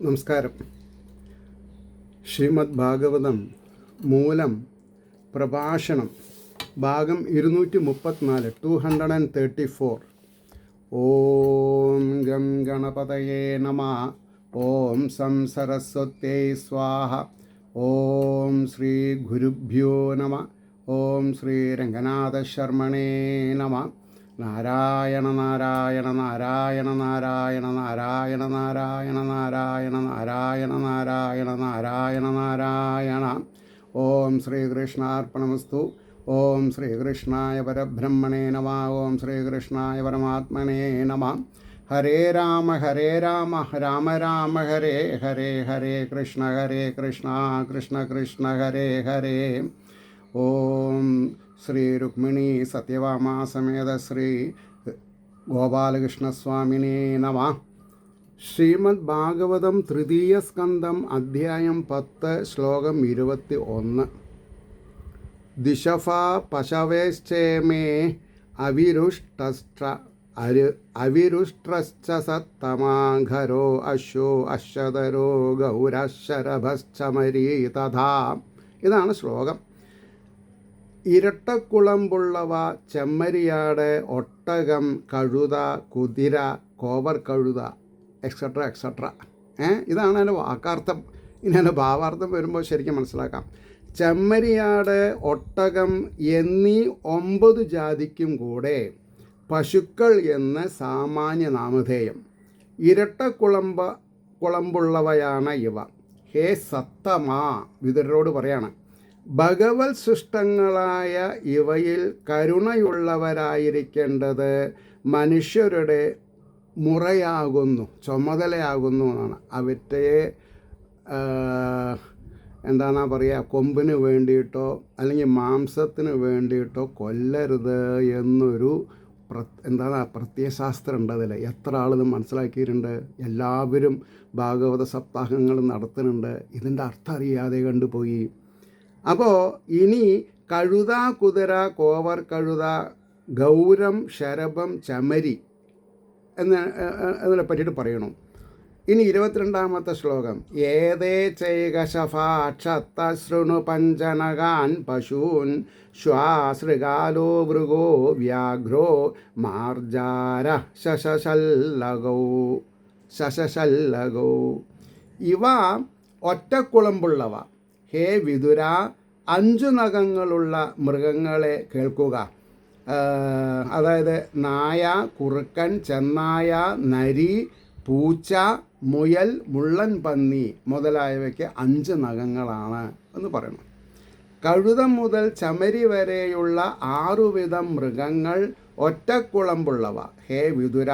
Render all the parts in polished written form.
നമസ്കാരം. ശ്രീമദ് ഭാഗവതം മൂലം പ്രഭാഷണം ഭാഗം 234 234. ഓം ഗം ഗണപതയേ നമഃ. ഓം സം സരസ്വത്യൈ സ്വാഹ. ഓം ശ്രീ ഗുരുഭ്യോ നമഃ. ഓം ശ്രീ രംഗനാഥശർമ്മണേ നമഃ. നാരായണ നാരായണ നാരായണ നാരായണ നാരായണ നാരായണ നാരായണ നാരായണ നാരായണ നാരായണ നാരായണ. ഓം ശ്രീകൃഷ്ണാർപ്പണമസ്തു. ഓം ശ്രീകൃഷ്ണായ പരബ്രഹ്മണേ നമഃ. ഓം ശ്രീകൃഷ്ണായ പരമാത്മനേ നമഃ. ഹരേ രാമ രാമ രാമ ഹരേ ഹരേ, ഹരേ കൃഷ്ണ കൃഷ്ണ കൃഷ്ണ ഹരേ ഹരേ. ഓം ശ്രീ രുക്മിണി സത്യഭാമാ സമേത ശ്രീ ഗോപാലകൃഷ്ണസ്വാമിനേ നമഃ. ശ്രീമദ് ഭാഗവതം തൃതീയ സ്കന്ധം അധ്യായം 10 ശ്ലോകം 21. ദിശഫാ പശവേശ്ചേമേ അവിരുഷ്ട്രശ്ച സത്തമാഘരോ അശ്വോ അശ്വതരോ ഗൗരശരഭശ്ചമരീ തഥാ. ഇതാണ് ശ്ലോകം. ഇരട്ടക്കുളമ്പുള്ളവ ചെമ്മരിയാട്, ഒട്ടകം, കഴുത, കുതിര, കോവർ കഴുത, എക്സെട്ര എക്സെട്ര. ഇതാണ് അതിൻ്റെ വാക്കാർത്ഥം. ഇനി അതിൻ്റെ ഭാവാർത്ഥം വരുമ്പോൾ ശരിക്കും മനസ്സിലാക്കാം. ചെമ്മരിയാട്, ഒട്ടകം എന്നീ 9 ജാതിക്കും കൂടെ പശുക്കൾ എന്ന് സാമാന്യ നാമധേയം. കുളമ്പുള്ളവയാണ് ഇവ. ഹേ സത്തമാ, വിതുരരോട് പറയാണ്, ഭഗവത് സൃഷ്ടങ്ങളായ ഇവയിൽ കരുണയുള്ളവരായിരിക്കേണ്ടത് മനുഷ്യരുടെ മുറയാകുന്നു, ചുമതലയാകുന്നു എന്നാണ്. അവറ്റയെ എന്താണെന്നാ പറയുക, കൊമ്പിന് വേണ്ടിയിട്ടോ അല്ലെങ്കിൽ മാംസത്തിന് വേണ്ടിയിട്ടോ കൊല്ലരുത് എന്നൊരു പ്രത്യയശാസ്ത്രം ഉണ്ട്. അതിൽ എത്ര ആളിത് മനസ്സിലാക്കിയിട്ടുണ്ട്. എല്ലാവരും ഭാഗവത സപ്താഹങ്ങൾ നടത്തുന്നുണ്ട്. ഇതിൻ്റെ അർത്ഥം അറിയാതെ കണ്ടുപോയി. അപ്പോൾ ഇനി കഴുത, കുതിര, കോവർ കഴുത, ഗൗരം, ശരഭം, ചമരി എന്നതിനെ പറ്റിയിട്ട് പറയണം. ഇനി 22ാമത്തെ ശ്ലോകം. ഏതേ ചൈകശഫാക്ഷത്തശൃണു പഞ്ചനകാൻ പശൂൻ ശ്വാസൃഗാലോ മൃഗോ വ്യാഘ്രോ മാർജാര ശശശല്ലകൗ. ഇവ ഒറ്റക്കുളമ്പുള്ളവ. ഹേ വിതുര, 5 നഖങ്ങളുള്ള മൃഗങ്ങളെ കേൾക്കുക. അതായത് നായ, കുറുക്കൻ, ചെന്നായ, നരി, പൂച്ച, മുയൽ, മുള്ളൻ പന്നി മുതലായവയ്ക്ക് 5 നഖങ്ങളാണ് എന്ന് പറയണം. കഴുത മുതൽ ചമരി വരെയുള്ള 6 വിധം മൃഗങ്ങൾ ഒറ്റക്കുളമ്പുള്ളവ. ഹേ വിതുര,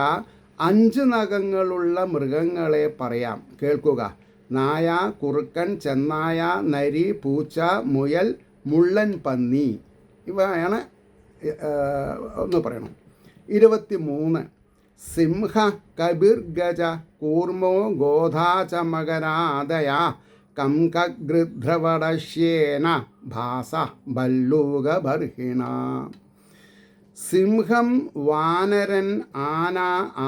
5 നഖങ്ങളുള്ള മൃഗങ്ങളെ പറയാം, കേൾക്കുക. നായ, കുറുക്കൻ, ചെന്നായ, നരി, പൂച്ച, മുയൽ, മുള്ളൻ പന്നി ഇവയാണ് ഒന്ന് പറയണം. 23. സിംഹ, കബിർ, ഗജ, കൂർമോ, ഗോധാച മകരാദയ കംകഗൃധ്രവടശ്യേന ഭാസ ഭല്ലൂക ബർഹിണ. സിംഹം, വാനരൻ, ആന,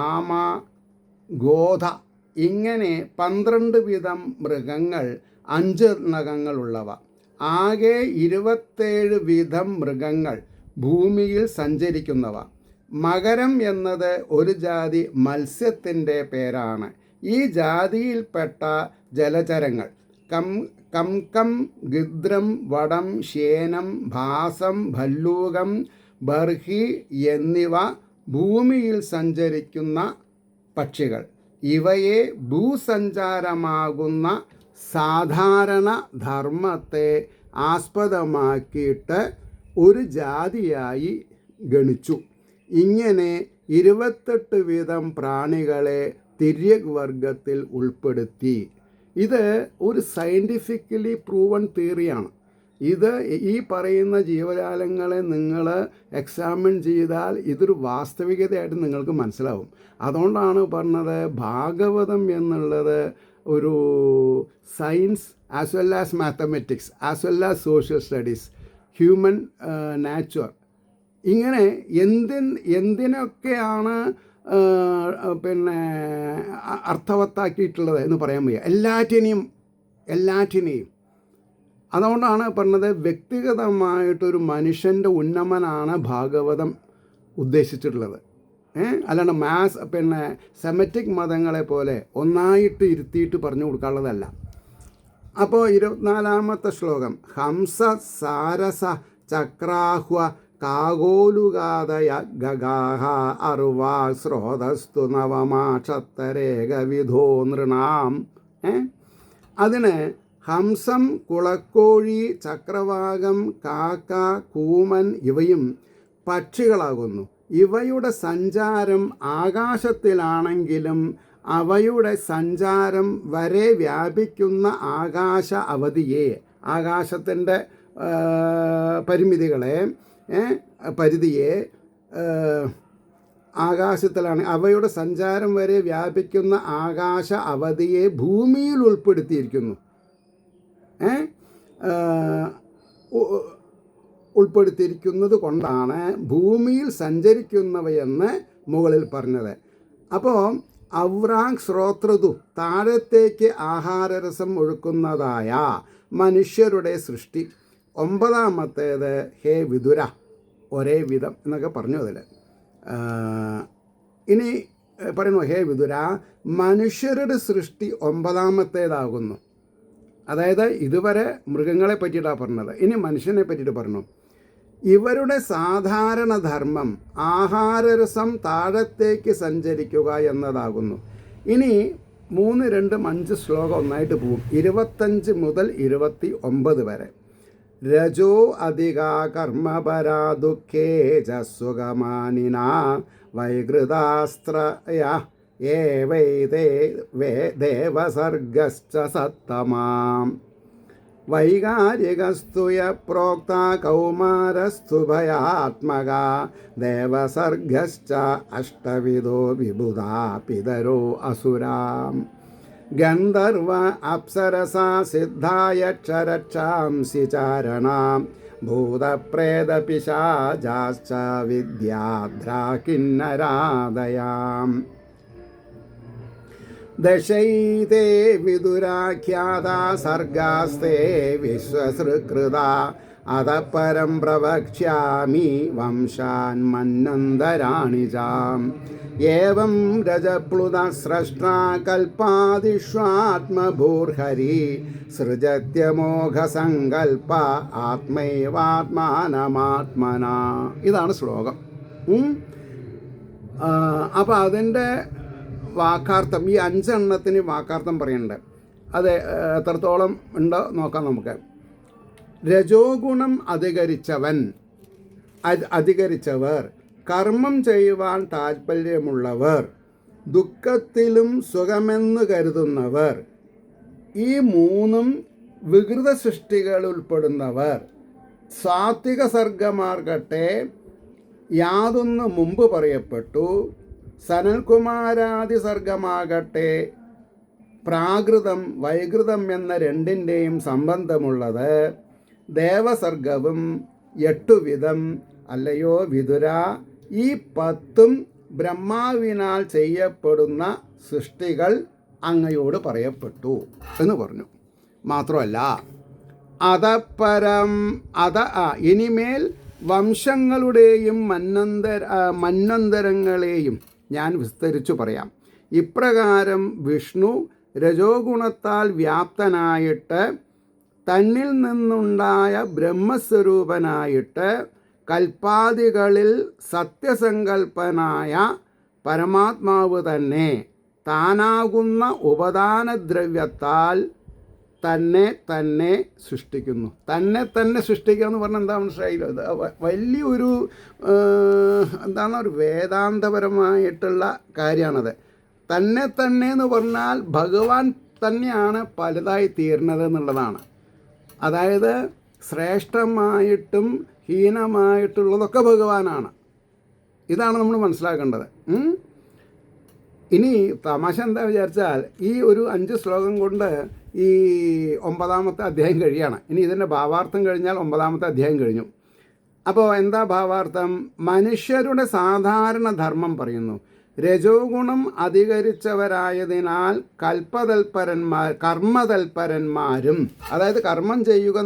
ആമ, ഗോധ ഇങ്ങനെ 12 വിധം മൃഗങ്ങൾ, 5 നഖങ്ങളുള്ളവ. ആകെ 27 വിധം മൃഗങ്ങൾ ഭൂമിയിൽ സഞ്ചരിക്കുന്നവ. മകരം എന്നത് ഒരു ജാതി മത്സ്യത്തിൻ്റെ പേരാണ്. ഈ ജാതിയിൽപ്പെട്ട ജലചരങ്ങൾ കംകം, ഗിദ്രം, വടം, ശേനം, ഭാസം, ഭല്ലൂകം, ബർഹി എന്നിവ ഭൂമിയിൽ സഞ്ചരിക്കുന്ന പക്ഷികൾ. ഇവയെ ഭൂസഞ്ചാരമാകുന്ന സാധാരണ ധർമ്മത്തെ ആസ്പദമാക്കിയിട്ട് ഒരു ജാതിയായി ഗണിച്ചു. ഇങ്ങനെ 28 വീതം പ്രാണികളെ തിര്യക് വർഗത്തിൽ ഉൾപ്പെടുത്തി. ഇത് ഒരു സയൻറ്റിഫിക്കലി പ്രൂവൺ തിയറിയാണ്. ഇത് ഈ പറയുന്ന ജീവജാലങ്ങളെ നിങ്ങൾ എക്സാമിൻ ചെയ്താൽ ഇതൊരു വാസ്തവികതയായിട്ട് നിങ്ങൾക്ക് മനസ്സിലാവും. അതുകൊണ്ടാണ് പറഞ്ഞത് ഭാഗവതം എന്നുള്ളത് ഒരു science as well as mathematics as well as social studies, human nature, ഇങ്ങനെ എന്തിനൊക്കെയാണ് പിന്നെ അർത്ഥവത്താക്കിയിട്ടുള്ളത് എന്ന് പറയാൻ വയ്യ. എല്ലാറ്റിനെയും അതുകൊണ്ടാണ് പറഞ്ഞത്, വ്യക്തിഗതമായിട്ടൊരു മനുഷ്യൻ്റെ ഉന്നമനാണ് ഭാഗവതം ഉദ്ദേശിച്ചിട്ടുള്ളത്. അല്ലാണ്ട് സെമറ്റിക് മതങ്ങളെ പോലെ ഒന്നായിട്ട് ഇരുത്തിയിട്ട് പറഞ്ഞു കൊടുക്കാനുള്ളതല്ല. അപ്പോൾ 24-ാമത്തെ ശ്ലോകം, ഹംസ സാരസ ചക്രാഹ്വ കാഗോലുഗാദയ ഗഗാഹ അർവാ സ്രോതസ്തു നവമാക്ഷത്തരേകവിധോ നൃണാം. അതിന് ഹംസം, കുളക്കോഴി, ചക്രവാകം, കാക്ക, കൂമൻ ഇവയും പക്ഷികളാകുന്നു. ഇവയുടെ സഞ്ചാരം ആകാശത്തിലാണെങ്കിലും അവയുടെ സഞ്ചാരം വരെ വ്യാപിക്കുന്ന ആകാശ അവധിയെ, ആകാശത്തിൻ്റെ പരിധിയെ ആകാശത്തിലാണ് അവയുടെ സഞ്ചാരം വരെ വ്യാപിക്കുന്ന ആകാശ അവധിയെ ഭൂമിയിൽ ഉൾപ്പെടുത്തിയിരിക്കുന്നു. ഉൾപ്പെടുത്തിയിരിക്കുന്നത് കൊണ്ടാണ് ഭൂമിയിൽ സഞ്ചരിക്കുന്നവയെന്ന് മുകളിൽ പറഞ്ഞത്. അപ്പോൾ ഔറാങ് ശ്രോത്രതു, താഴത്തേക്ക് ആഹാരരസം ഒഴുക്കുന്നതായ മനുഷ്യരുടെ സൃഷ്ടി. 9-ാമത്തേത് ഹേ വിതുര, ഒരേ വിധം എന്നൊക്കെ പറഞ്ഞു. അതിൽ ഇനി പറയുന്നു, ഹേ വിതുര, മനുഷ്യരുടെ സൃഷ്ടി 9-ാമത്തേതാകുന്നു. അതായത് ഇതുവരെ മൃഗങ്ങളെ പറ്റിയിട്ടാണ് പറഞ്ഞത്, ഇനി മനുഷ്യനെ പറ്റിയിട്ട് പറഞ്ഞു. ഇവരുടെ സാധാരണ ധർമ്മം ആഹാരരസം താഴത്തേക്ക് സഞ്ചരിക്കുക എന്നതാകുന്നു. ഇനി 3, 2, 5 ശ്ലോകം ഒന്നായിട്ട് പോവും. 25 മുതൽ 29 വരെ. രജോ അധികാ കർമ്മപരാ ദുഃഖേ ജസുഖമാനിന വൈകൃതാസ്ത്രയ ഏവൈതേ ദേവസർഗശ്ച സത്തമാം വൈകാരികസ്തുയ പ്രോക്ത കൗമാരസ്തു ഭയാത്മക ദേവസർഗശ്ച അഷ്ടവിധോ വിബുധാ പിതരോ അസുരാം ഗന്ധർവ അപ്സരസാ സിദ്ധായക്ഷരക്ഷാംസി ചാരണാം ഭൂതപ്രേതപിശാചാശ്ച വിദ്യാദ്രാ കിന്നരാദയാം ദശൈതേ വിദുരാഖ്യാതാ സർഗാസ്തേ വിശ്വസൃകൃതാ അതപരം പ്രവക്ഷ്യാമി വംശാൻ മന്വന്തരാണി ചാം ഏവം രജപ്ലുത സ്രഷ്ടാ കൽപ്പാദിഷ്വാത്മഭൂർഹരി സൃജത്യമോഘസങ്കൽപ്പ ആത്മൈവാത്മാനമാത്മന. ഇതാണ് ശ്ലോകം. അപ്പോൾ അതിൻ്റെ വാക്കാർത്ഥം, ഈ 5 എണ്ണത്തിന് വാക്കാർത്ഥം പറയുന്നുണ്ട്. അത് എത്രത്തോളം ഉണ്ടോ നോക്കാം നമുക്ക്. രജോ ഗുണം അധികരിച്ചവർ, കർമ്മം ചെയ്യുവാൻ താൽപ്പര്യമുള്ളവർ, ദുഃഖത്തിലും സുഖമെന്ന് കരുതുന്നവർ, ഈ 3 വികൃത സൃഷ്ടികൾ ഉൾപ്പെടുന്നവർ. സാത്വിക സർഗമാർഗട്ടെ യാതൊന്ന് മുമ്പ് പറയപ്പെട്ടു. സനൽകുമാരാദി സർഗമാകട്ടെ പ്രാകൃതം വൈകൃതം എന്ന 2ൻ്റെയും സംബന്ധമുള്ളത്. ദേവസർഗവും 8 വിധം അല്ലയോ വിതുര, ഈ 10ഉം ബ്രഹ്മാവിനാൽ ചെയ്യപ്പെടുന്ന സൃഷ്ടികൾ അങ്ങയോട് പറയപ്പെട്ടു എന്ന് പറഞ്ഞു. മാത്രമല്ല ഇനിമേൽ വംശങ്ങളുടെയും മന്വന്തരങ്ങളെയും ഞാൻ വിസ്തരിച്ചു പറയാം. ഇപ്രകാരം വിഷ്ണു രജോ ഗുണത്താൽ വ്യാപ്തനായിട്ട് തന്നിൽ നിന്നുണ്ടായ ബ്രഹ്മസ്വരൂപനായിട്ട് കൽപ്പാദികളിൽ സത്യസങ്കൽപ്പനായ പരമാത്മാവ് തന്നെ താനാകുന്ന ഉപദാനദ്രവ്യത്താൽ തന്നെ സൃഷ്ടിക്കുന്നു. തന്നെ സൃഷ്ടിക്കുക എന്ന് പറഞ്ഞാൽ എന്താ മനസ്സിലായില്ലോ? ഇത് വലിയൊരു ഒരു വേദാന്തപരമായിട്ടുള്ള കാര്യമാണത്. തന്നെ എന്ന് പറഞ്ഞാൽ ഭഗവാൻ തന്നെയാണ് പലതായി തീർന്നത് എന്നുള്ളതാണ്. അതായത് ശ്രേഷ്ഠമായിട്ടും ഹീനമായിട്ടുള്ളതൊക്കെ ഭഗവാനാണ്. ഇതാണ് നമ്മൾ മനസ്സിലാക്കേണ്ടത്. ഇനി തമാശ എന്താ വിചാരിച്ചാൽ, ഈ ഒരു 5 ശ്ലോകം കൊണ്ട് ഈ 9-ാമത്തെ അധ്യായം കഴിയാണ്. ഇനി ഇതിൻ്റെ ഭാവാർത്ഥം കഴിഞ്ഞാൽ 9-ാമത്തെ അധ്യായം കഴിഞ്ഞു. അപ്പോൾ എന്താ ഭാവാർത്ഥം? മനുഷ്യരുടെ സാധാരണ ധർമ്മം പറയുന്നു. രജോ ഗുണം അധികരിച്ചവരായതിനാൽ കർമ്മതൽപരന്മാരും, അതായത് കർമ്മം ചെയ്യുക,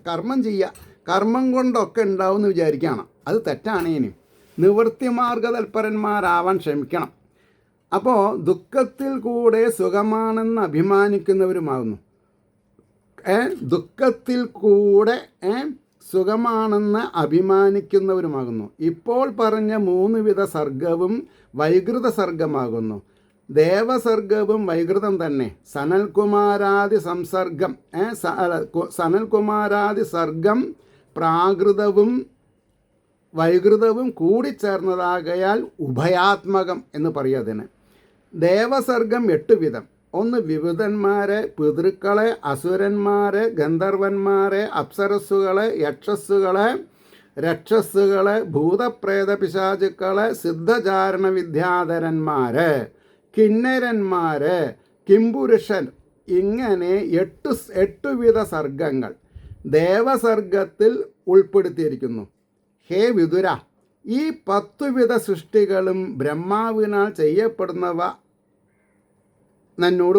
കർമ്മം ചെയ്യുക, കർമ്മം കൊണ്ടൊക്കെ ഉണ്ടാവും എന്ന് വിചാരിക്കണം. അത് തെറ്റാണ്. ഇനി നിവൃത്തിമാർഗതൽപരന്മാരാവാൻ ശ്രമിക്കണം. അപ്പോൾ ദുഃഖത്തിൽ കൂടെ സുഖമാണെന്ന് അഭിമാനിക്കുന്നവരുമാകുന്നു. ദുഃഖത്തിൽ കൂടെ സുഖമാണെന്ന് അഭിമാനിക്കുന്നവരുമാകുന്നു. ഇപ്പോൾ പറഞ്ഞ 3 വിധ സർഗവും വൈകൃത സർഗമാകുന്നു. ദേവസർഗവും വൈകൃതം തന്നെ. സനൽകുമാരാദി സർഗം പ്രാകൃതവും വൈകൃതവും കൂടിച്ചേർന്നതാകയാൽ ഉഭയാത്മകം എന്ന് പറയും അതിന്. ദേവസർഗം 8 വിധം. 1 വിവിധന്മാരെ, പിതൃക്കളെ, അസുരന്മാരെ, ഗന്ധർവന്മാരെ, അപ്സരസ്സുകളെ, രക്ഷസ്സുകളെ, ഭൂതപ്രേത പിശാചുക്കളെ, സിദ്ധചാരണ വിദ്യാധരന്മാരെ, കിന്നരന്മാരെ, കിംപുരുഷൻ, ഇങ്ങനെ 8 വിധ സർഗങ്ങൾ ദേവസർഗത്തിൽ ഉൾപ്പെടുത്തിയിരിക്കുന്നു. ഹേ വിതുര, ഈ 10 വിധ സൃഷ്ടികളും ബ്രഹ്മാവിനാൽ ചെയ്യപ്പെടുന്നവ നന്നോട്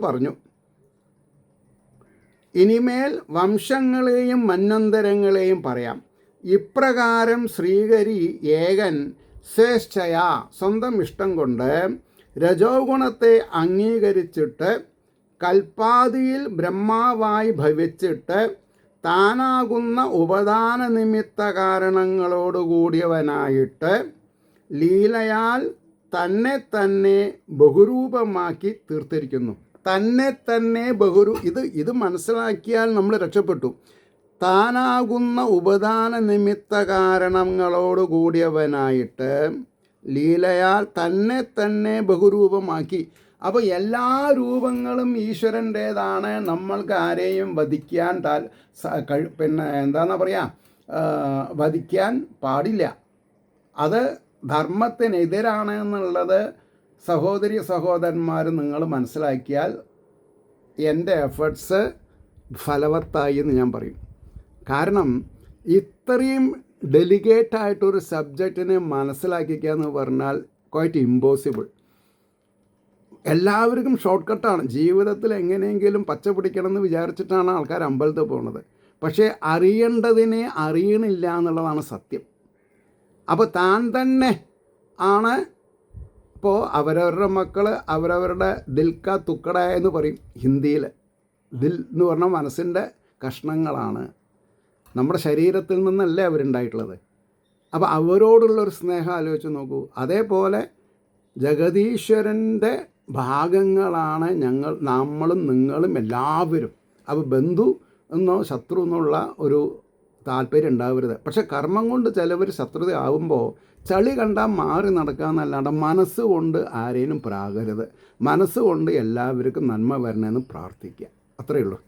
പറഞ്ഞു. ഇനിമേൽ വംശങ്ങളെയും മന്വന്തരങ്ങളെയും പറയാം. ഇപ്രകാരം ശ്രീഹരി ഏകൻ സ്വേച്ഛയാ സ്വന്തം ഇഷ്ടം കൊണ്ട് രജോ ഗുണത്തെ അംഗീകരിച്ചിട്ട് കൽപ്പാദിയിൽ ബ്രഹ്മാവായി ഭവിച്ചിട്ട് താനാകുന്ന ഉപദാന നിമിത്ത കാരണങ്ങളോടുകൂടിയവനായിട്ട് ലീലയാൽ തന്നെ ബഹുരൂപമാക്കി തീർത്തിരിക്കുന്നു. തന്നെ ഇത് മനസ്സിലാക്കിയാൽ നമ്മൾ രക്ഷപ്പെട്ടു. താനാകുന്ന ഉപദാന നിമിത്ത കാരണങ്ങളോടുകൂടിയവനായിട്ട് ലീലയാൽ തന്നെ ബഹുരൂപമാക്കി. അപ്പോൾ എല്ലാ രൂപങ്ങളും ഈശ്വരൻ്റേതാണ്. നമ്മൾക്ക് ആരെയും വധിക്കാൻ വധിക്കാൻ പാടില്ല. അത് ധർമ്മത്തിനെതിരാണ് എന്നുള്ളത് സഹോദരി സഹോദരന്മാർ നിങ്ങൾ മനസ്സിലാക്കിയാൽ എൻ്റെ എഫേർട്സ് ഫലവത്തായി എന്ന് ഞാൻ പറയും. കാരണം ഇത്രയും ഡെലിഗേറ്റായിട്ടൊരു സബ്ജക്റ്റിനെ മനസ്സിലാക്കിക്കുക എന്ന് പറഞ്ഞാൽ ക്വൈറ്റ് ഇമ്പോസിബിൾ. എല്ലാവർക്കും ഷോർട്ട് കട്ടാണ്. ജീവിതത്തിൽ എങ്ങനെയെങ്കിലും പച്ച പിടിക്കണമെന്ന് വിചാരിച്ചിട്ടാണ് ആൾക്കാർ അമ്പലത്തിൽ പോകുന്നത്. പക്ഷേ അറിയേണ്ടതിനെ അറിയണില്ല എന്നുള്ളതാണ് സത്യം. അപ്പോൾ താൻ തന്നെ ആണ്. ഇപ്പോൾ അവരവരുടെ മക്കൾ അവരവരുടെ ദിൽക്ക തുക്കട എന്ന് പറയും ഹിന്ദിയിൽ. ദിൽ എന്ന് പറഞ്ഞാൽ മനസ്സിൻ്റെ കഷ്ണങ്ങളാണ്. നമ്മുടെ ശരീരത്തിൽ നിന്നല്ലേ അവരുണ്ടായിട്ടുള്ളത്. അപ്പോൾ അവരോടുള്ളൊരു സ്നേഹം ആലോചിച്ച് നോക്കൂ. അതേപോലെ ജഗദീശ്വരൻ്റെ ഭാഗങ്ങളാണ് നമ്മളും നിങ്ങളും എല്ലാവരും. അപ്പോൾ ബന്ധു എന്നോ ശത്രു എന്നുള്ള ഒരു താല്പര്യം ഉണ്ടാവരുത്. പക്ഷെ കർമ്മം കൊണ്ട് ചിലവർ ശത്രുത ആവുമ്പോൾ ചളി കണ്ടാൽ മാറി നടക്കാമെന്നല്ലാണ്ട് മനസ്സുകൊണ്ട് ആരെയും പ്രാകരുത്. മനസ്സുകൊണ്ട് എല്ലാവർക്കും നന്മ വരണമെന്ന് പ്രാർത്ഥിക്കുക. അത്രയേ ഉള്ളൂ.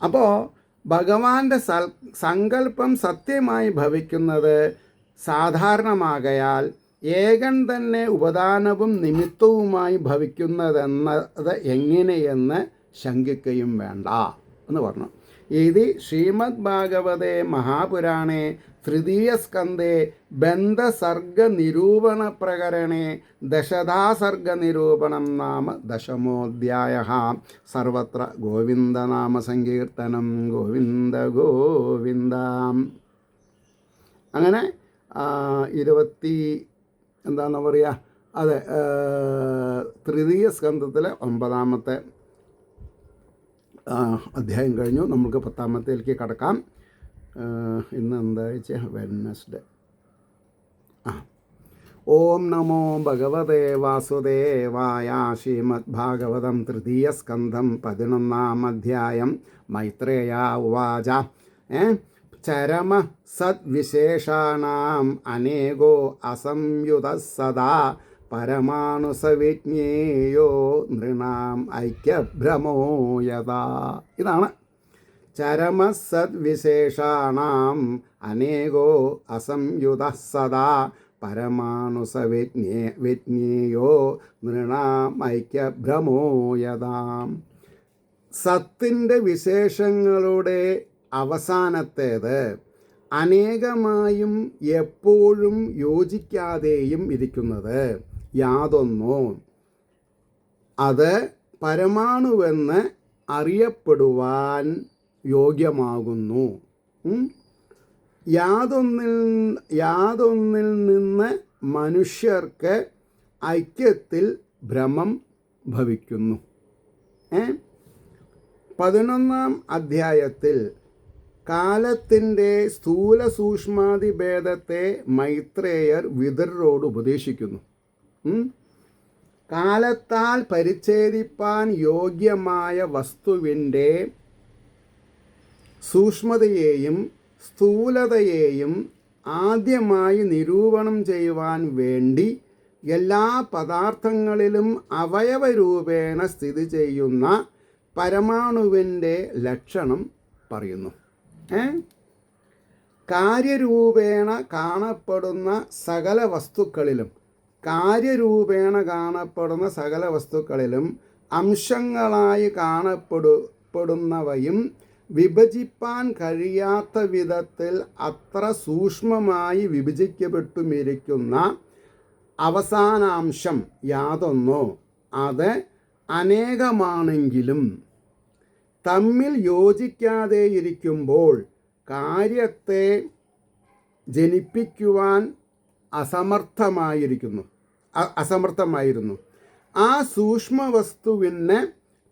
അപ്പോൾ ഭഗവാന്റെ സങ്കല്പം സത്യമായി ഭവിക്കുന്നത് സാധാരണമാകയാൽ ഏകൻ തന്നെ ഉപദാനവും നിമിത്തവുമായി ഭവിക്കുന്നതെന്നത് എങ്ങനെയെന്ന് ശങ്കിക്കുകയും വേണ്ട എന്ന് പറഞ്ഞു. ഇത് ശ്രീമദ് ഭാഗവതേ മഹാപുരാണേ തൃതീയസ്കന്ധേ ബന്ധസർഗനിരൂപണ പ്രകരണേ ദശധാസർഗനിരൂപണം നാമ ദശമോധ്യായഃ. സർവത്ര ഗോവിന്ദനാമ സങ്കീർത്തനം. ഗോവിന്ദ ഗോവിന്ദ. അങ്ങനെ 20 തൃതീയ സ്കന്ധത്തിലെ 9ാമത്തെ അധ്യായം കഴിഞ്ഞു. നമുക്ക് 10ാമത്തേലേക്ക് കടക്കാം. ഇന്ന് എന്താഴ്ച? വെഡ്നസ്ഡേ. ഓം നമോ ഭഗവതേ വാസുദേവായ. ശ്രീമദ് ഭാഗവതം തൃതീയസ്കന്ധം 11ാം അധ്യായം. മൈത്രേയ ഉവാച. ചരമ സദ്വിശേഷാണാം അനേകോ അസംയുത സദാ പരമാണുസവിജ്ഞേയോ നൃണാം ഐക്യഭ്രമോ യഥാ. ഇതാണ് ചരമസദ്വിശേഷാണാം അനേകോ അസംയുത സദാ പരമാണുസവിജ്ഞേയോ നൃണാം ഐക്യഭ്രമോ യഥാ. സത്തിൻ്റെ വിശേഷങ്ങളുടെ അവസാനത്തേത് അനേകമായും എപ്പോഴും യോജിക്കാതെയും ഇരിക്കുന്നത് യാതൊന്നോ അത് പരമാണുവെന്ന് അറിയപ്പെടുവാൻ യോഗ്യമാകുന്നു. യാതൊന്നിൽ നിന്ന് മനുഷ്യർക്ക് ഐക്യത്തിൽ ഭ്രമം ഭവിക്കുന്നു. 11-ാം അധ്യായത്തിൽ കാലത്തിൻ്റെ സ്ഥൂല സൂക്ഷ്മാതി ഭേദത്തെ മൈത്രേയർ വിതുരരോട് ഉപദേശിക്കുന്നു. കാലത്താൽ പരിച്ഛേദിപ്പാൻ യോഗ്യമായ വസ്തുവിൻ്റെ സൂക്ഷ്മതയെയും സ്ഥൂലതയെയും ആദ്യമായി നിരൂപണം ചെയ്യുവാൻ വേണ്ടി എല്ലാ പദാർത്ഥങ്ങളിലും അവയവരൂപേണ സ്ഥിതി ചെയ്യുന്ന പരമാണുവിൻ്റെ ലക്ഷണം പറയുന്നു. കാര്യരൂപേണ കാണപ്പെടുന്ന സകല വസ്തുക്കളിലും അംശങ്ങളായി കാണപ്പെടുന്നവയും വിഭജിപ്പാൻ കഴിയാത്ത വിധത്തിൽ അത്ര സൂക്ഷ്മമായി വിഭജിക്കപ്പെട്ടുമിരിക്കുന്ന അവസാനാംശം യാതൊന്നോ അത് അനേകമാണെങ്കിലും തമ്മിൽ യോജിക്കാതെയിരിക്കുമ്പോൾ കാര്യത്തെ ജനിപ്പിക്കുവാൻ അസമർത്ഥമായിരുന്നു. ആ സൂക്ഷ്മവസ്തുവിന്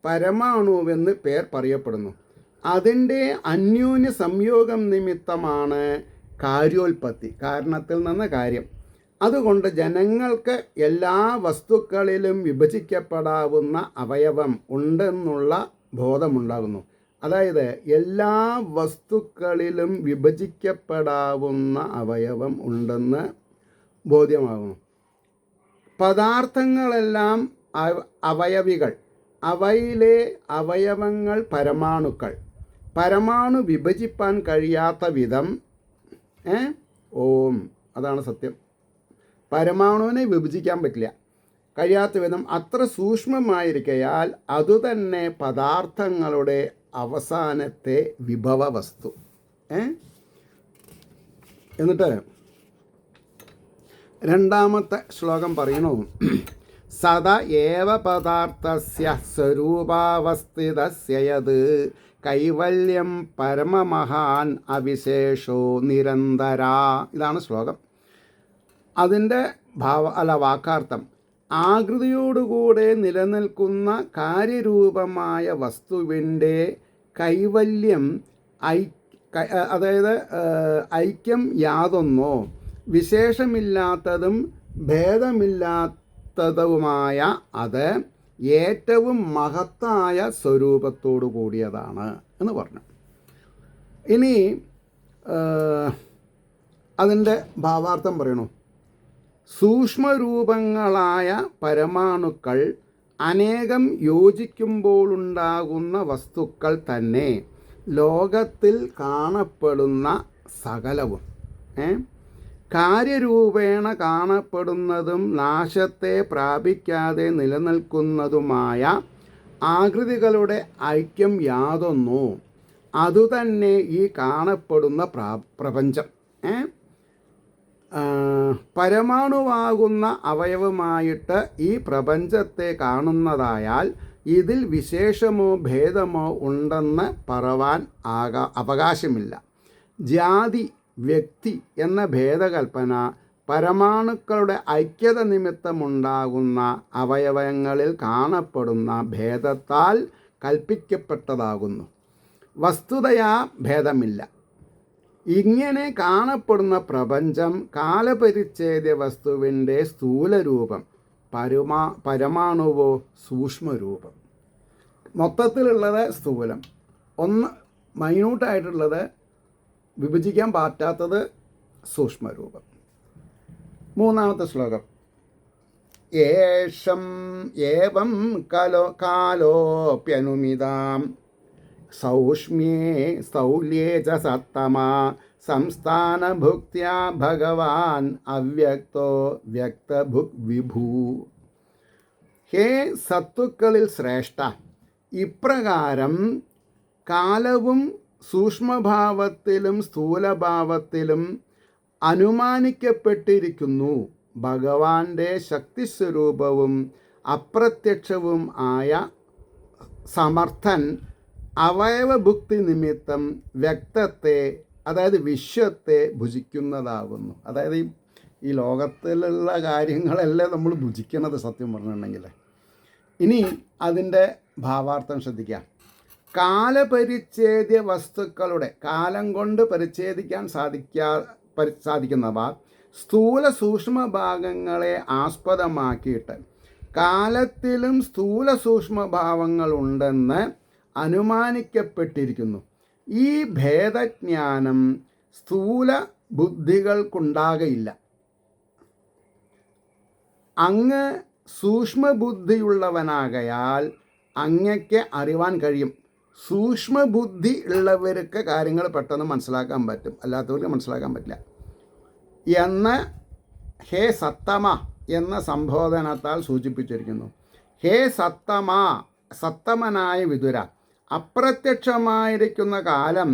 പരമാണുവെന്ന് പേർ പറയപ്പെടുന്നു. അതിൻ്റെ അന്യോന്യ സംയോഗം നിമിത്തമാണ് കാര്യോൽപത്തി, കാരണത്തിൽ നിന്ന് കാര്യം. അതുകൊണ്ട് ജനങ്ങൾക്ക് എല്ലാ വസ്തുക്കളിലും വിഭജിക്കപ്പെടാവുന്ന അവയവം ഉണ്ടെന്നുള്ള ബോധമുണ്ടാകുന്നു. അതായത് എല്ലാ വസ്തുക്കളിലും വിഭജിക്കപ്പെടാവുന്ന അവയവം ഉണ്ടെന്ന് ബോധ്യമാകുന്നു. പദാർത്ഥങ്ങളെല്ലാം അവയവികൾ, അവയിലെ അവയവങ്ങൾ പരമാണുക്കൾ. പരമാണു വിഭജിപ്പാൻ കഴിയാത്ത വിധം അതാണ് സത്യം. പരമാണുവിനെ വിഭജിക്കാൻ പറ്റില്ല, കഴിയാത്ത വിധം അത്ര സൂക്ഷ്മമായിരിക്കയാൽ അതുതന്നെ പദാർത്ഥങ്ങളുടെ അവസാനത്തെ വിഭവ വസ്തു. എന്നിട്ട് രണ്ടാമത്തെ ശ്ലോകം പറയുന്നു, സദ ഏവ പദാർത്ഥസ്യ സ്വരൂപാവസ്ഥിതസ്യ യത് കൈവല്യം പരമമഹാൻ അവിശേഷോ നിരന്തര. ഇതാണ് ശ്ലോകം. അതിൻ്റെ വാക്കാർത്ഥം, ആകൃതിയോടുകൂടെ നിലനിൽക്കുന്ന കാര്യരൂപമായ വസ്തുവിൻ്റെ കൈവല്യം അതായത് ഐക്യം യാതൊന്നോ വിശേഷമില്ലാത്തതും ഭേദമില്ലാത്തതുമായ അത് ഏറ്റവും മഹത്തായ സ്വരൂപത്തോടു കൂടിയതാണ് എന്ന് പറഞ്ഞു. ഇനി അതിൻ്റെ ഭാവാർത്ഥം പറയണു. സൂക്ഷ്മരൂപങ്ങളായ പരമാണുക്കൾ അനേകം യോജിക്കുമ്പോഴുണ്ടാകുന്ന വസ്തുക്കൾ തന്നെ ലോകത്തിൽ കാണപ്പെടുന്ന സകലവും കാര്യരൂപേണ കാണപ്പെടുന്നതും നാശത്തെ പ്രാപിക്കാതെ നിലനിൽക്കുന്നതുമായ ആകൃതികളുടെ ഐക്യം യാതൊന്നോ അതുതന്നെ ഈ കാണപ്പെടുന്ന പ്രപഞ്ചം. പരമാണുവാകുന്ന അവയവമായിട്ട് ഈ പ്രപഞ്ചത്തെ കാണുന്നതായാൽ ഇതിൽ വിശേഷമോ ഭേദമോ ഉണ്ടെന്ന് പറവാൻ അവകാശമില്ല. ജാതി, വ്യക്തി എന്ന ഭേദകൽപ്പന പരമാണുക്കളുടെ ഐക്യത നിമിത്തമുണ്ടാകുന്ന അവയവങ്ങളിൽ കാണപ്പെടുന്ന ഭേദത്താൽ കൽപ്പിക്കപ്പെട്ടതാകുന്നു. വസ്തുതയാ ഭേദമില്ല. ഇങ്ങനെ കാണപ്പെടുന്ന പ്രപഞ്ചം കാലപരിച്ഛേദ്യ വസ്തുവിൻ്റെ സ്ഥൂലരൂപം, പരമാണുവോ സൂക്ഷ്മരൂപം. മൊത്തത്തിലുള്ളത് സ്ഥൂലം, ഒന്ന് മൈന്യൂട്ടായിട്ടുള്ളത് വിഭജിക്കാൻ പറ്റാത്തത് സൂക്ഷ്മരൂപം. മൂന്നാമത്തെ ശ്ലോകം, ഏവം കാലോപ്യനുമിതാം സൗഷ്മ്യേ സ്ഥൗല്യേ ച സത്തമാ സംസ്ഥാനഭുക്ത്യാ ഭഗവാൻ അവ്യക്തോ വ്യക്തഭുക് വിഭൂ. ഹേ സത്തുക്കളിൽ ശ്രേഷ്ഠ, ഇപ്രകാരം കാലവും സൂക്ഷ്മഭാവത്തിലും സ്ഥൂലഭാവത്തിലും അനുമാനിക്കപ്പെട്ടിരിക്കുന്നു. ഭഗവാന്റെ ശക്തിസ്വരൂപവും അപ്രത്യക്ഷവും ആയ സമർത്ഥൻ അവയവഭുക്തി നിമിത്തം വ്യക്തത്തെ, അതായത് വിശ്വത്തെ ഭുജിക്കുന്നതാകുന്നു. അതായത് ഈ ലോകത്തിലുള്ള കാര്യങ്ങളെല്ലാം നമ്മൾ ഭുജിക്കുന്നത് സത്യം പറഞ്ഞിട്ടുണ്ടെങ്കിൽ. ഇനി അതിൻ്റെ ഭാവാർത്ഥം ശ്രദ്ധിക്കാം. കാലപരിച്ഛേദ്യ വസ്തുക്കളുടെ, കാലം കൊണ്ട് പരിച്ഛേദിക്കാൻ സാധിക്കുന്നവ സ്ഥൂല സൂക്ഷ്മ ഭാഗങ്ങളെ ആസ്പദമാക്കിയിട്ട് കാലത്തിലും സ്ഥൂല സൂക്ഷ്മഭാവങ്ങളുണ്ടെന്ന് അനുമാനിക്കപ്പെട്ടിരിക്കുന്നു. ഈ ഭേദജ്ഞാനം സ്ഥൂല ബുദ്ധികൾക്കുണ്ടാകയില്ല. അങ്ങ് സൂക്ഷ്മബുദ്ധിയുള്ളവനാകയാൽ അങ്ങയ്ക്ക് അറിവാൻ കഴിയും. സൂക്ഷ്മബുദ്ധി ഉള്ളവർക്ക് കാര്യങ്ങൾ പെട്ടെന്ന് മനസ്സിലാക്കാൻ പറ്റും, അല്ലാത്തവർക്ക് മനസ്സിലാക്കാൻ പറ്റില്ല എന്ന് ഹേ സത്തമ എന്ന സംബോധനത്താൽ സൂചിപ്പിച്ചിരിക്കുന്നു. ഹേ സത്തമനായ വിതുര, അപ്രത്യക്ഷമായിരിക്കുന്ന കാലം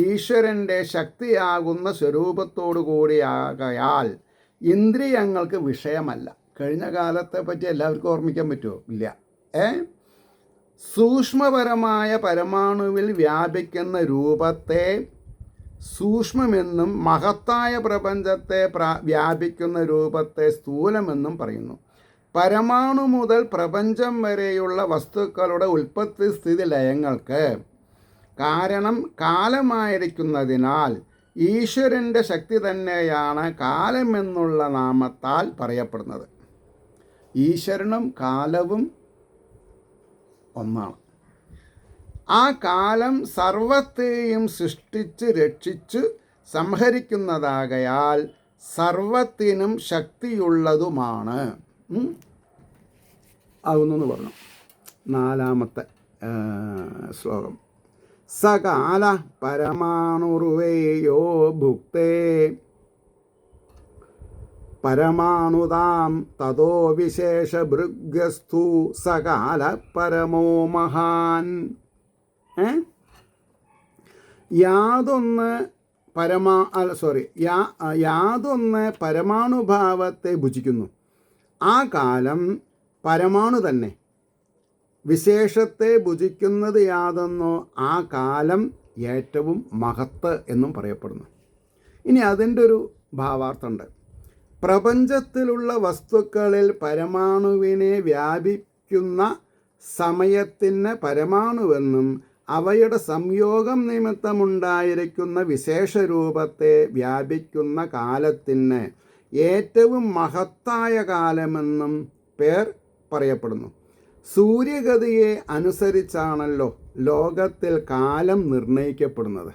ഈശ്വരൻ്റെ ശക്തിയാകുന്ന സ്വരൂപത്തോടു കൂടിയാകയാൽ ഇന്ദ്രിയങ്ങൾക്ക് വിഷയമല്ല. കഴിഞ്ഞ കാലത്തെ പറ്റി എല്ലാവർക്കും ഓർമ്മിക്കാൻ പറ്റുമോ? ഇല്ല. സൂക്ഷ്മപരമായ പരമാണുവിൽ വ്യാപിക്കുന്ന രൂപത്തെ സൂക്ഷ്മമെന്നും മഹത്തായ പ്രപഞ്ചത്തെ വ്യാപിക്കുന്ന രൂപത്തെ സ്ഥൂലമെന്നും പറയുന്നു. പരമാണു മുതൽ പ്രപഞ്ചം വരെയുള്ള വസ്തുക്കളുടെ ഉൽപ്പത്തി സ്ഥിതി ലയങ്ങൾക്ക് കാരണം കാലമായിരിക്കുന്നതിനാൽ ഈശ്വരൻ്റെ ശക്തി തന്നെയാണ് കാലമെന്നുള്ള നാമത്താൽ പറയപ്പെടുന്നത്. ഈശ്വരനും കാലവും ഒന്നാണ്. ആ കാലം സർവത്തെയും സൃഷ്ടിച്ച് രക്ഷിച്ച് സംഹരിക്കുന്നതാകയാൽ സർവത്തിനും ശക്തിയുള്ളതുമാണ്. ആകുന്നു പറഞ്ഞു. നാലാമത്തെ ശ്ലോകം. സകാല പരമാണുർവേയോ ഭുക്തേ പരമാണുതാം തതോ വിശേഷഭൃഗ്യസ്തു സകാല പരമോ മഹാൻ. യാതൊന്ന് പരമാണുഭാവത്തെ ഭുജിക്കുന്നു. ആ കാലം പരമാണു തന്നെ. വിശേഷത്തെ ഭുജിക്കുന്നത് യാതൊന്നോ ആ കാലം ഏറ്റവും മഹത്ത് എന്നും പറയപ്പെടുന്നു. ഇനി അതിൻ്റെ ഒരു ഭാവാർത്ഥമുണ്ട്. പ്രപഞ്ചത്തിലുള്ള വസ്തുക്കളിൽ പരമാണുവിനെ വ്യാപിക്കുന്ന സമയത്തിന് പരമാണുവെന്നും അവയുടെ സംയോഗം നിമിത്തമുണ്ടായിരിക്കുന്ന വിശേഷരൂപത്തെ വ്യാപിക്കുന്ന കാലത്തിന് ഏറ്റവും മഹത്തായ കാലമെന്നും പേർ പറയപ്പെടുന്നു. സൂര്യഗതിയെ അനുസരിച്ചാണല്ലോ ലോകത്തിൽ കാലം നിർണയിക്കപ്പെടുന്നത്.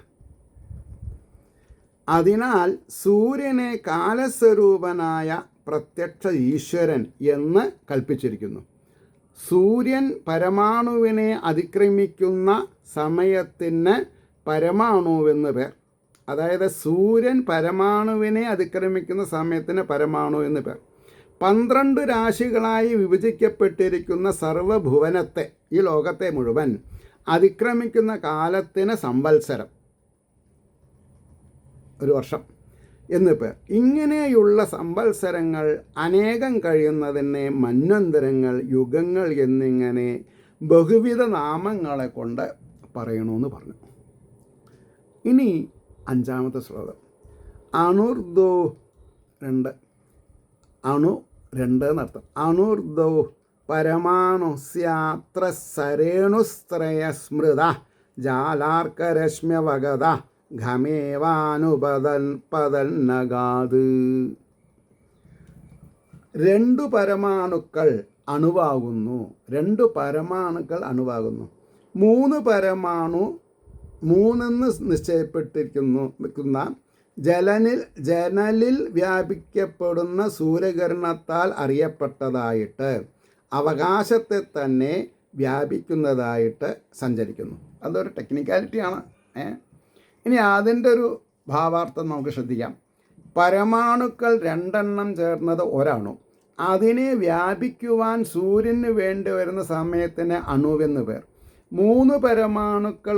അതിനാൽ സൂര്യനെ കാലസ്വരൂപനായ പ്രത്യക്ഷ ഈശ്വരൻ എന്ന് കൽപ്പിച്ചിരിക്കുന്നു. സൂര്യൻ പരമാണുവിനെ അതിക്രമിക്കുന്ന സമയത്തിന് പരമാണുവെന്ന് പേർ. അതായത് സൂര്യൻ പരമാണുവിനെ അതിക്രമിക്കുന്ന സമയത്തിന് പരമാണു എന്ന് പേർ. 12 രാശികളായി വിഭജിക്കപ്പെട്ടിരിക്കുന്ന സർവഭുവനത്തെ, ഈ ലോകത്തെ മുഴുവൻ അതിക്രമിക്കുന്ന കാലത്തിന് സംവത്സരം, ഒരു വർഷം എന്ന് പേർ. ഇങ്ങനെയുള്ള സംവത്സരങ്ങൾ അനേകം കഴിയുന്നതിനെ മന്വന്തരങ്ങൾ, യുഗങ്ങൾ എന്നിങ്ങനെ ബഹുവിധ നാമങ്ങളെ കൊണ്ട് പറയണമെന്ന് പറഞ്ഞു. ഇനി 5-ാമത്തെ ശ്ലോകം. അണുർദോ 2 എന്നർത്ഥം. അണുർദോ പരമാണു സ്യാത്ര സരേണുസ്ത്രയ സ്മൃത ജാലാർക്കരശ്മ്യവഗത ഘമേവാനുപതൽപതന്നഗാത്. 2 പരമാണുക്കൾ അണുവാകുന്നു. 2 പരമാണുക്കൾ അണുവാകുന്നു. 3 പരമാണു 3 നിശ്ചയപ്പെട്ടിരിക്കുന്ന ജനലിൽ വ്യാപിക്കപ്പെടുന്ന സൂര്യകിരണത്താൽ അറിയപ്പെട്ടതായിട്ട് അവകാശത്തെ തന്നെ വ്യാപിക്കുന്നതായിട്ട് സഞ്ചരിക്കുന്നു. അതൊരു ടെക്നിക്കാലിറ്റിയാണ്. ഇനി അതിൻ്റെ ഒരു ഭാവാർത്ഥം നമുക്ക് ശ്രദ്ധിക്കാം. പരമാണുക്കൾ 2 ചേർന്നത് ഒരണു. അതിനെ വ്യാപിക്കുവാൻ സൂര്യന് വേണ്ടി വരുന്ന സമയത്തിന് അണുവെന്ന് പേർ. 3 പരമാണുക്കൾ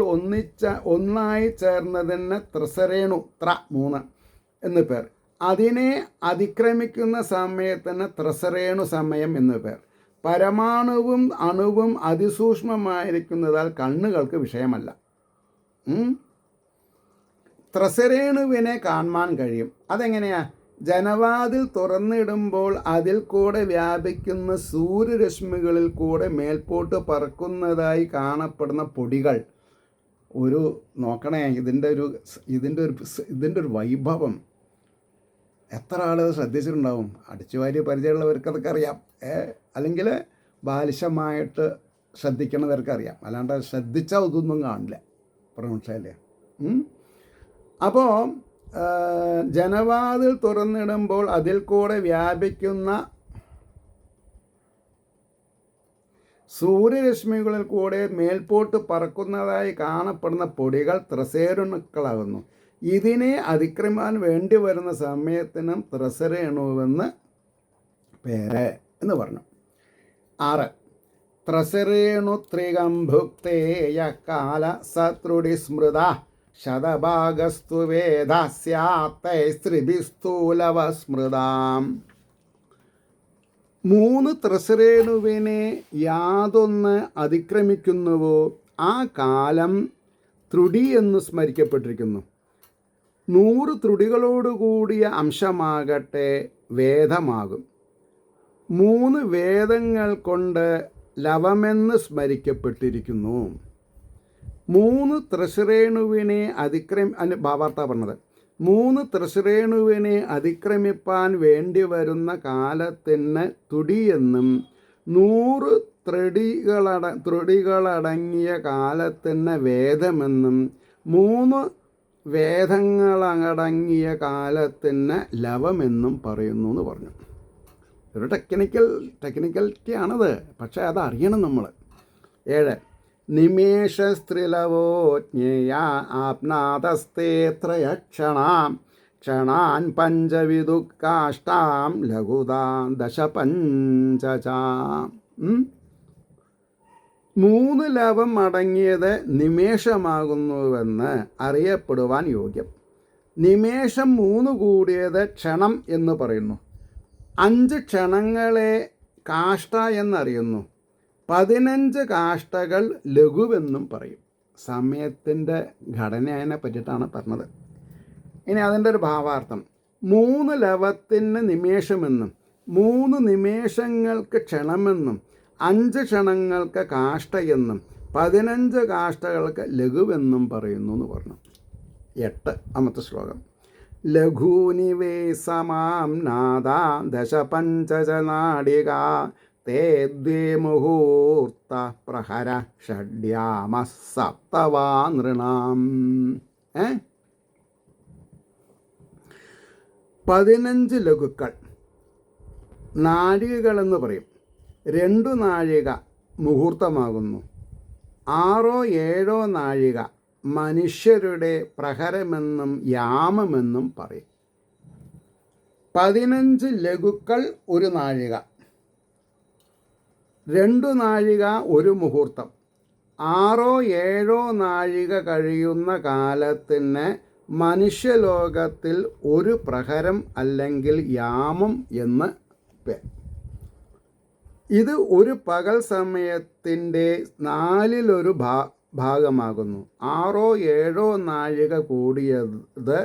ഒന്നായി ചേർന്നതിന് ത്രിസരേണു 3 എന്ന് പേർ. അതിനെ അതിക്രമിക്കുന്ന സമയത്തിന് ത്രിസരേണു സമയം എന്ന് പേർ. പരമാണുവും അണുവും അതിസൂക്ഷ്മമായിരിക്കുന്നതാൽ കണ്ണുകൾക്ക് വിഷയമല്ല. ത്രിസരേണുവിനെ കാണാൻ കഴിയും. അതെങ്ങനെയാ? ജനവാതിൽ തുറന്നിടുമ്പോൾ അതിൽ കൂടെ വ്യാപിക്കുന്ന സൂര്യരശ്മികളിൽ കൂടെ മേൽപോട്ട് പറക്കുന്നതായി കാണപ്പെടുന്ന പൊടികൾ. നോക്കണേ, ഇതിൻ്റെ ഒരു വൈഭവം എത്ര ആളുകൾ ശ്രദ്ധിച്ചിട്ടുണ്ടാവും. അടിച്ചുവാരി പരിചയമുള്ളവർക്ക് അതൊക്കെ അറിയാം, അല്ലെങ്കിൽ ബാലിശമായിട്ട് ശ്രദ്ധിക്കണവർക്കറിയാം. അല്ലാണ്ട് ശ്രദ്ധിച്ചാൽ ഇതൊന്നും കാണില്ല. മനസ്സിലായില്ലേ? അപ്പോൾ ജനവാതിൽ തുറന്നിടുമ്പോൾ അതിൽ കൂടെ വ്യാപിക്കുന്ന സൂര്യരശ്മികളിൽ കൂടെ മേൽപോട്ട് പറക്കുന്നതായി കാണപ്പെടുന്ന പൊടികൾ ത്രിസരേണുക്കളാകുന്നു. ഇതിനെ അതിക്രമിക്കാൻ വേണ്ടി വരുന്ന സമയത്തിനും ത്രിസരേണുവെന്ന് പേര് എന്ന് പറഞ്ഞു. 6. ത്രിസരേണുത്രികംഭുക്തേയ കാല സത്രുടി സ്മൃത ശതഭാഗസ്തു വേദസ്യാത്തൈസ്ത്രിഭിസ്ഥൂലവ സ്മൃതാം. 3 ത്രിസരേണുവിനെ യാതൊന്ന് അതിക്രമിക്കുന്നുവോ ആ കാലം ത്രുടി എന്ന് സ്മരിക്കപ്പെട്ടിരിക്കുന്നു. 100 ത്രുടികളോടുകൂടിയ അംശമാകട്ടെ വേദമാകും. 3 വേദങ്ങൾ കൊണ്ട് ലവമെന്ന് സ്മരിക്കപ്പെട്ടിരിക്കുന്നു. 3 ത്രിസരേണുവിനെ ഭാവാർത്ഥ പറഞ്ഞത്. 3 ത്രിസരേണുവിനെ അതിക്രമിപ്പാൻ വേണ്ടി വരുന്ന കാലത്തിന് തുടിയെന്നും 100 ത്രുടികളടങ്ങിയ കാലത്തിന് വേദമെന്നും 3 വേദങ്ങളടങ്ങിയ കാലത്തിന് ലവമെന്നും പറയുന്നു എന്ന് പറഞ്ഞു. ഒരു ടെക്നിക്കലിറ്റിയാണത്, പക്ഷേ അതറിയണം നമ്മൾ. 7. നിമേഷസ്ത്രിലവോജ്ഞേയ ആപ്നാതസ്തേ ത്രയക്ഷണാം ക്ഷണാൻ പഞ്ചവിദുഃഖാഷ്ടാം ലഘുതാം ദശപഞ്ചചാം. 3 ലവം അടങ്ങിയത് നിമേഷമാകുന്നുവെന്ന് അറിയപ്പെടുവാൻ യോഗ്യം. നിമേഷം 3 കൂടിയത് ക്ഷണം എന്ന് പറയുന്നു. 5 ക്ഷണങ്ങളെ കാഷ്ട എന്നറിയുന്നു. 15 കാഷ്ടകൾ ലഘുവെന്നും പറയും. സമയത്തിൻ്റെ ഘടനയെ പറ്റിയിട്ടാണ് പറഞ്ഞത്. ഇനി അതിൻ്റെ ഒരു ഭാവാർത്ഥം. 3 ലവത്തിന് നിമേഷമെന്നും 3 നിമേഷങ്ങൾക്ക് ക്ഷണമെന്നും 5 ക്ഷണങ്ങൾക്ക് കാഷ്ടയെന്നും 15 കാഷ്ടകൾക്ക് ലഘുവെന്നും പറയുന്നു എന്ന് പറഞ്ഞു. 8 ശ്ലോകം. ലഘൂനിവേ സമാം നാദ ദശപഞ്ചനാടിക തേ ദ്വേ മുഹൂർത്ത പ്രഹര ഷഡ്യാമ സപ്തവാ നൃണാം. 15 ലഘുക്കൾ നാഴികകളെന്ന് പറയും. 2 നാഴിക മുഹൂർത്തമാകുന്നു. 6-7 നാഴിക മനുഷ്യരുടെ പ്രഹരമെന്നും യാമമെന്നും പറയും. 15 ലഘുക്കൾ 1 നാഴിക, 2 നാഴിക 1 മുഹൂർത്തം. 6-7 നാഴിക കഴിയുന്ന കാലത്തിന് മനുഷ്യലോകത്തിൽ 1 പ്രഹരം അല്ലെങ്കിൽ യാമം എന്ന് പേർ. ഇത് ഒരു പകൽ സമയത്തിൻ്റെ 4/1 ഭാഗമാകുന്നു. 6-7 നാഴിക കൂടിയത്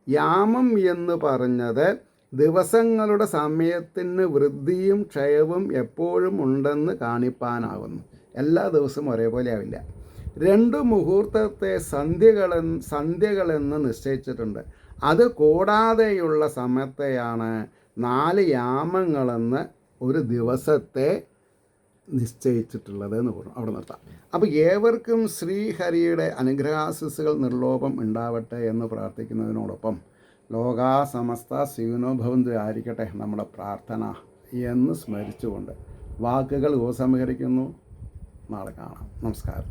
യാമം എന്ന് പറഞ്ഞത് ദിവസങ്ങളുടെ സമയത്തിന് വൃദ്ധിയും ക്ഷയവും എപ്പോഴും ഉണ്ടെന്ന് കാണിപ്പാനാകുന്നു. എല്ലാ ദിവസവും ഒരേപോലെ ആവില്ല. 2 മുഹൂർത്തത്തെ സന്ധ്യകളെന്ന് നിശ്ചയിച്ചിട്ടുണ്ട്. അത് കൂടാതെയുള്ള സമയത്തെയാണ് 4 യാമങ്ങളെന്ന് ഒരു ദിവസത്തെ നിശ്ചയിച്ചിട്ടുള്ളത് എന്ന് പറഞ്ഞു. അവിടെ നിർത്താം. അപ്പോൾ ഏവർക്കും ശ്രീഹരിയുടെ അനുഗ്രഹാശിസ്സുകൾ നിർലോഭം ഉണ്ടാവട്ടെ എന്ന് പ്രാർത്ഥിക്കുന്നതിനോടൊപ്പം ലോകാ സമസ്ത സുഖിനോ ഭവന്തു ആയിരിക്കട്ടെ നമ്മുടെ പ്രാർത്ഥന എന്ന് സ്മരിച്ചുകൊണ്ട് വാക്കുകൾ ഉപസംഹരിക്കുന്നു. നാളെ കാണാം. നമസ്കാരം.